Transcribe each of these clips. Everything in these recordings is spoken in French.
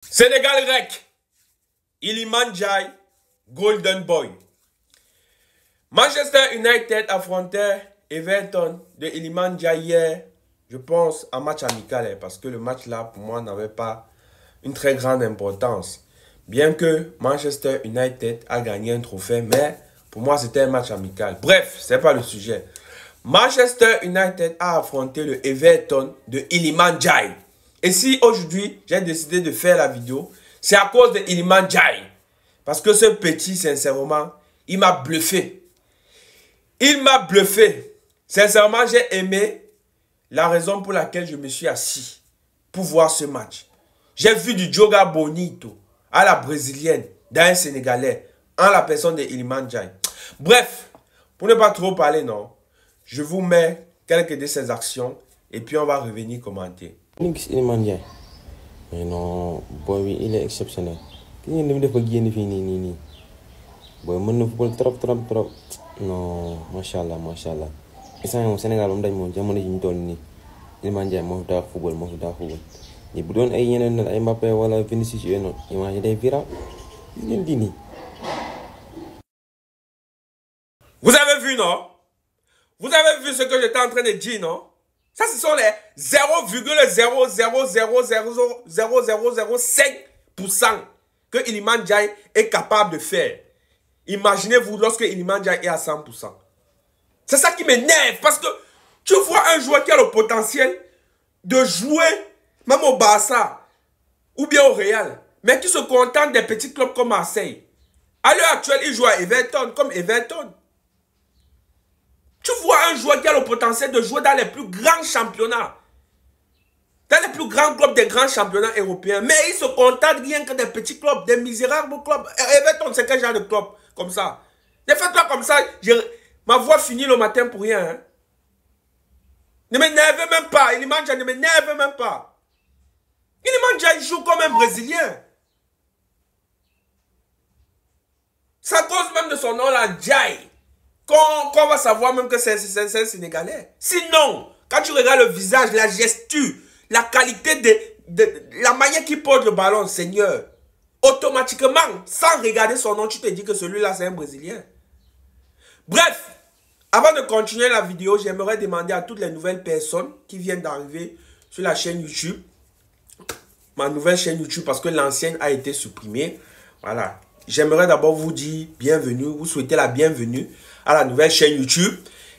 Sénégal Rec, Iliman Ndiaye, Golden Boy. Manchester United affrontait Everton de Iliman Ndiaye hier, je pense, en match amical, parce que le match là, pour moi, n'avait pas une très grande importance. Bien que Manchester United a gagné un trophée, mais pour moi, c'était un match amical. Bref, ce n'est pas le sujet. Manchester United a affronté le Everton de Iliman Ndiaye. Et si aujourd'hui, j'ai décidé de faire la vidéo, c'est à cause de Iliman Ndiaye. Parce que ce petit, sincèrement, il m'a bluffé. Il m'a bluffé. Sincèrement, j'ai aimé la raison pour laquelle je me suis assis pour voir ce match. J'ai vu du Joga Bonito à la brésilienne d'un Sénégalais en la personne de Iliman Ndiaye. Bref, pour ne pas trop parler, non, je vous mets quelques de ses actions et puis on va revenir commenter. Iliman Ndiaye, mais non, boy, il est exceptionnel. Qui est venu de gagner fini. Boy, mon football trop. Non, machallah. Et ça, au Sénégal, on a mon diamant de Jimtoni. Iliman Ndiaye, mon football. Et vous donnez un Mbappé ou la Vinicius, imagine des virales. Vous avez vu, non? Vous avez vu ce que j'étais en train de dire, non? Ça, ce sont les 0,0000005% que Iliman Ndiaye est capable de faire. Imaginez-vous lorsque Iliman Ndiaye est à 100%. C'est ça qui m'énerve parce que tu vois un joueur qui a le potentiel de jouer même au Barça ou bien au Real, mais qui se contente des petits clubs comme Marseille. À l'heure actuelle, il joue à Everton comme Everton. Tu vois un joueur qui a le potentiel de jouer dans les plus grands championnats. Dans les plus grands clubs des grands championnats européens. Mais il se contente rien que des petits clubs, des misérables clubs. Everton, c'est quel genre de club comme ça? Ne faites pas comme ça. Ma voix finit le matin pour rien. Hein? Ne m'énervez même pas. Iliman Ndiaye ne m'énerve même pas. Iliman Ndiaye joue comme un Brésilien. Ça cause même de son nom là, Ndiaye. Qu'on va savoir même que c'est un Sénégalais. Sinon, quand tu regardes le visage, la gesture, la qualité de la manière qu'il porte le ballon, Seigneur, automatiquement, sans regarder son nom, tu te dis que celui-là, c'est un Brésilien. Bref, avant de continuer la vidéo, j'aimerais demander à toutes les nouvelles personnes qui viennent d'arriver sur la chaîne YouTube, ma nouvelle chaîne YouTube, parce que l'ancienne a été supprimée. Voilà. J'aimerais d'abord vous dire bienvenue, vous souhaiter la bienvenue à la nouvelle chaîne YouTube.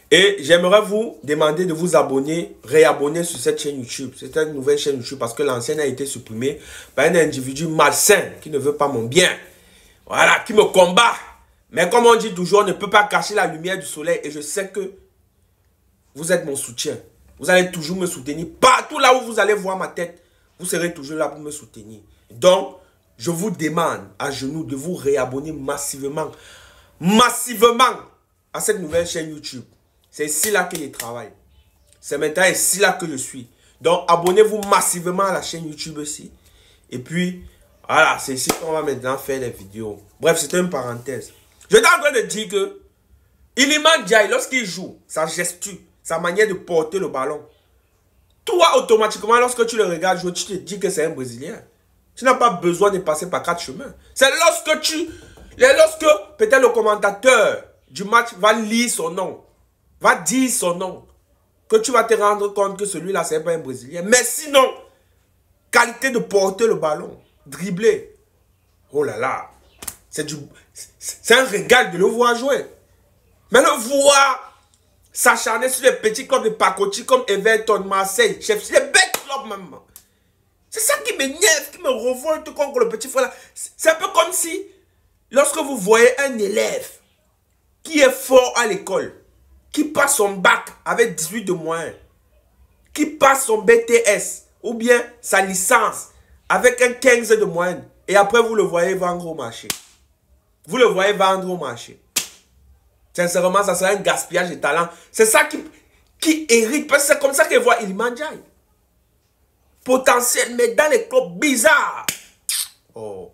Et j'aimerais vous demander de vous abonner, réabonner sur cette chaîne YouTube. C'est une nouvelle chaîne YouTube parce que l'ancienne a été supprimée par un individu malsain qui ne veut pas mon bien. Voilà, qui me combat. Mais comme on dit toujours, on ne peut pas cacher la lumière du soleil. Et je sais que vous êtes mon soutien. Vous allez toujours me soutenir. Partout là où vous allez voir ma tête, vous serez toujours là pour me soutenir. Donc, je vous demande à genoux de vous réabonner massivement à cette nouvelle chaîne YouTube. C'est ici là que je travaille. C'est maintenant ici là que je suis. Donc, abonnez-vous massivement à la chaîne YouTube aussi. Et puis, voilà, c'est ici qu'on va maintenant faire les vidéos. Bref, c'était une parenthèse. Je suis en train de dire que Iliman Ndiaye, lorsqu'il joue, sa gesture, sa manière de porter le ballon, toi, automatiquement, lorsque tu le regardes jouer, tu te dis que c'est un Brésilien. Tu n'as pas besoin de passer par 4 chemins. C'est lorsque peut-être le commentateur du match va lire son nom, va dire son nom, que tu vas te rendre compte que celui-là, c'est pas un Brésilien. Mais sinon, qualité de porter le ballon, dribbler, oh là là, c'est un régal de le voir jouer. Mais le voir s'acharner sur les petits clubs de pacotille comme Everton, Marseille, Chelsea, les bêtes clubs même. C'est ça qui m'énerve, qui me révolte contre le petit frère là. C'est un peu comme si, lorsque vous voyez un élève qui est fort à l'école, qui passe son bac avec 18 de moyenne, qui passe son BTS ou bien sa licence avec un 15 de moyenne, et après vous le voyez vendre au marché. Vous le voyez vendre au marché. Sincèrement, ça serait un gaspillage de talent. C'est ça qui hérite, parce que c'est comme ça qu'il voit Iliman Ndiaye. Potentiel, mais dans les clubs bizarres. Oh.